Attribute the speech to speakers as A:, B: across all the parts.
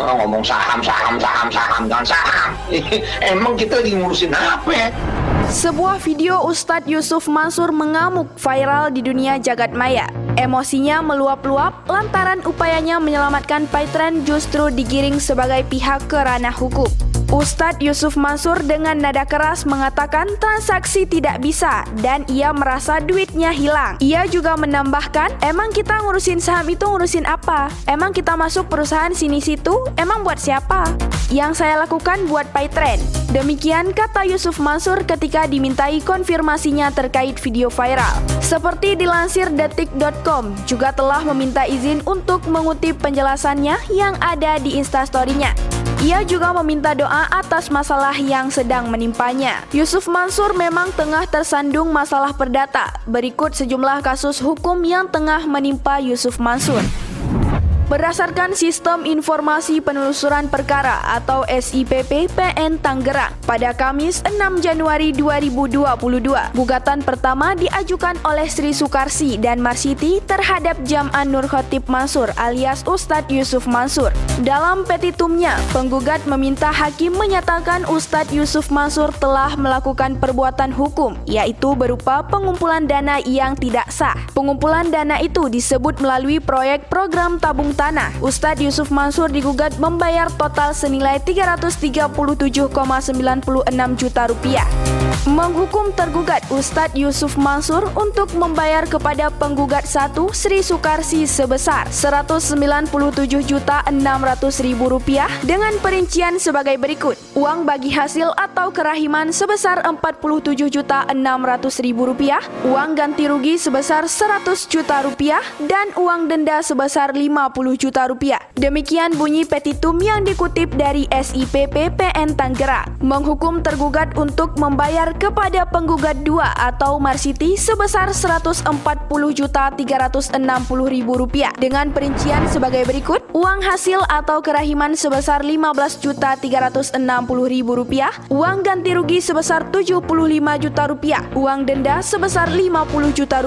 A: ngomong saham, jangan saham. Emang kita lagi ngurusin apa ya?
B: Sebuah video Ustadz Yusuf Mansur mengamuk viral di dunia jagat maya. Emosinya meluap-luap lantaran upayanya menyelamatkan Paytrend justru digiring sebagai pihak ke ranah hukum. Ustadz Yusuf Mansur dengan nada keras mengatakan transaksi tidak bisa dan ia merasa duitnya hilang. Ia juga menambahkan, emang kita ngurusin saham itu ngurusin apa? Emang kita masuk perusahaan sini-situ? Emang buat siapa? Yang saya lakukan buat Paytrend. Demikian kata Yusuf Mansur ketika dimintai konfirmasinya terkait video viral. Seperti dilansir detik.com, juga telah meminta izin untuk mengutip penjelasannya yang ada di Instastory-nya. Ia juga meminta doa atas masalah yang sedang menimpanya. Yusuf Mansur memang tengah tersandung masalah perdata. Berikut sejumlah kasus hukum yang tengah menimpa Yusuf Mansur. Berdasarkan Sistem Informasi Penelusuran Perkara atau SIPP PN Tangerang, pada Kamis 6 Januari 2022, gugatan pertama diajukan oleh Sri Sukarsi dan Marsiti terhadap Jam'an Nur Khotib Mansur alias Ustadz Yusuf Mansur. Dalam petitumnya, penggugat meminta hakim menyatakan Ustadz Yusuf Mansur telah melakukan perbuatan hukum, yaitu berupa pengumpulan dana yang tidak sah. Pengumpulan dana itu disebut melalui proyek program tabung tanah. Ustadz Yusuf Mansur digugat membayar total senilai 337,96 juta rupiah. Menghukum tergugat Ustadz Yusuf Mansur untuk membayar kepada penggugat 1 Sri Sukarsi sebesar Rp197.600.000 dengan perincian sebagai berikut. Uang bagi hasil atau kerahiman sebesar Rp47.600.000, uang ganti rugi sebesar Rp100 juta dan uang denda sebesar Rp50 juta. Demikian bunyi petitum yang dikutip dari SIPP PN Tangerang. Menghukum tergugat untuk membayar kepada penggugat 2 atau Marsiti sebesar Rp140.360.000 dengan perincian sebagai berikut. Uang hasil atau kerahiman sebesar Rp15.360.000, uang ganti rugi sebesar Rp75 juta, uang denda sebesar Rp50 juta.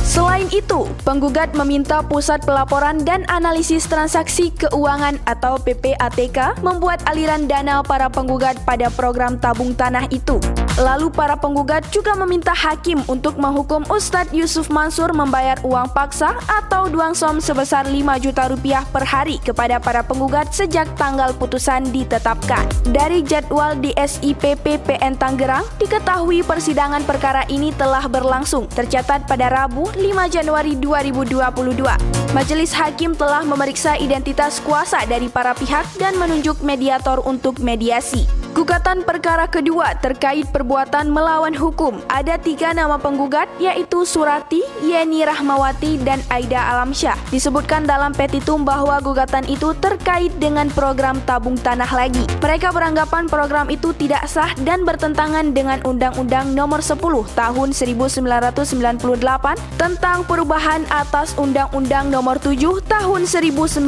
B: Selain itu, penggugat meminta Pusat Pelaporan dan Analisis Transaksi Keuangan atau PPATK membuat aliran dana para penggugat pada program tabung tanah itu. Lalu para penggugat juga meminta hakim untuk menghukum Ustadz Yusuf Mansur membayar uang paksa atau duang som sebesar Rp5 juta per hari kepada para penggugat sejak tanggal putusan ditetapkan. Dari jadwal di SIPP PN Tangerang, diketahui persidangan perkara ini telah berlangsung, tercatat pada Rabu 5 Januari 2022. Majelis Hakim telah memeriksa identitas kuasa dari para pihak dan menunjuk mediator untuk mediasi. Gugatan perkara kedua terkait perbuatan melawan hukum. Ada 3 nama penggugat, yaitu Surati, Yeni Rahmawati, dan Aida Alamsyah. Disebutkan dalam petitum bahwa gugatan itu terkait dengan program tabung tanah lagi. Mereka beranggapan program itu tidak sah dan bertentangan dengan Undang-Undang Nomor 10 Tahun 1998 tentang perubahan atas Undang-Undang Nomor 7 Tahun 1992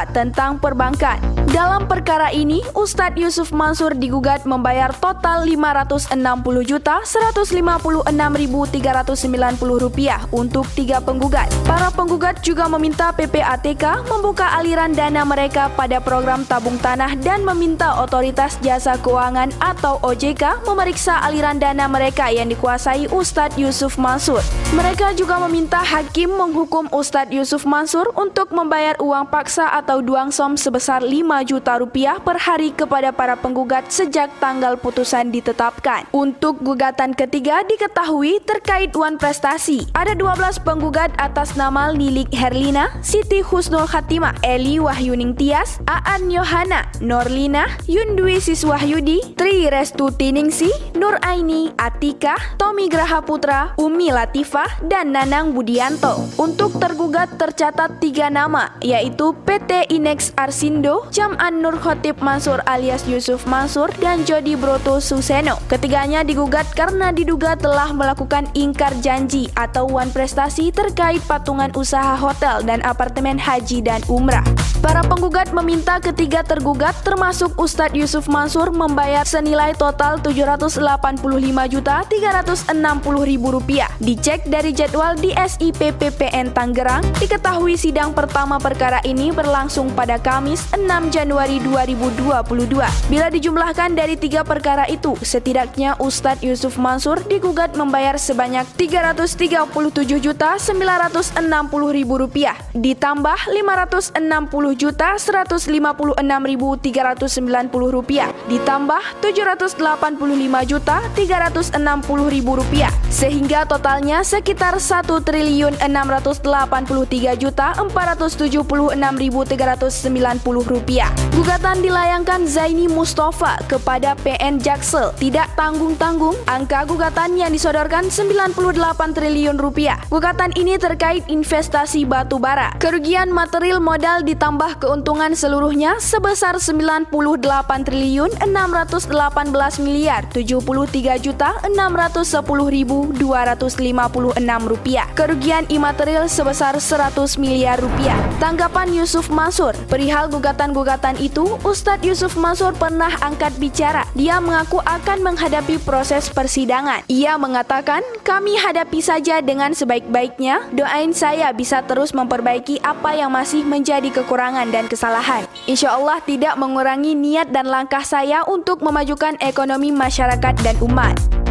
B: tentang perbankan. Dalam perkara ini, Ustadz Yusuf Mansur digugat membayar total Rp560.156.390 untuk 3 penggugat. Para penggugat juga meminta PPATK membuka aliran dana mereka pada program tabung tanah dan meminta Otoritas Jasa Keuangan atau OJK memeriksa aliran dana mereka yang dikuasai Ustadz Yusuf Mansur. Mereka juga meminta hakim menghukum Ustadz Yusuf Mansur untuk membayar uang paksa atau duang som sebesar Rp5 juta per hari kepada para penggugat sejak tanggal putusan ditetapkan. Untuk gugatan ketiga diketahui terkait wan prestasi. Ada 12 penggugat atas nama Lilik Herlina, Siti Husnul Khatimah, Eli Wahyuning Tias, Aan Yohana, Norlina, Yundwi Siswahyudi, Tri Restuti-Ningsih, Nur Aini, Atika, Tommy Graha Putra, Umi Latifah, dan Nanang Budianto. Untuk tergugat tercatat 3 nama, yaitu PT Inex Arsindo, Jam'an Nur Khotib Mansur alias alias Yusuf Mansur dan Jody Broto Suseno. Ketiganya digugat karena diduga telah melakukan ingkar janji atau wan prestasi terkait patungan usaha hotel dan apartemen haji dan umrah. Para penggugat meminta ketiga tergugat termasuk Ustadz Yusuf Mansur membayar senilai total Rp785.360.000. Dicek dari jadwal di SIPPPN Tangerang, diketahui sidang pertama perkara ini berlangsung pada Kamis 6 Januari 2022. Bila dijumlahkan dari tiga perkara itu, setidaknya Ustadz Yusuf Mansur digugat membayar sebanyak Rp337.960.000 ditambah Rp560.156.390 ditambah Rp785.360.000 sehingga totalnya sekitar Rp1.683.476.390. Gugatan dilayangkan Zaini Mustafa kepada PN Jaksel tidak tanggung-tanggung. Angka gugatan yang disodorkan Rp98 triliun. Gugatan ini terkait investasi batu bara. Kerugian material modal ditambah keuntungan seluruhnya sebesar Rp98.373.610.256. Kerugian imaterial sebesar Rp100 miliar. Tanggapan Yusuf Mansur perihal gugatan-gugatan itu, Ustadz Yusuf Mansur pernah angkat bicara. Dia mengaku akan menghadapi proses persidangan. Ia mengatakan, "Kami hadapi saja dengan sebaik-baiknya. Doain saya bisa terus memperbaiki apa yang masih menjadi kekurangan dan kesalahan. Insya Allah tidak mengurangi niat dan langkah saya untuk memajukan ekonomi masyarakat dan umat."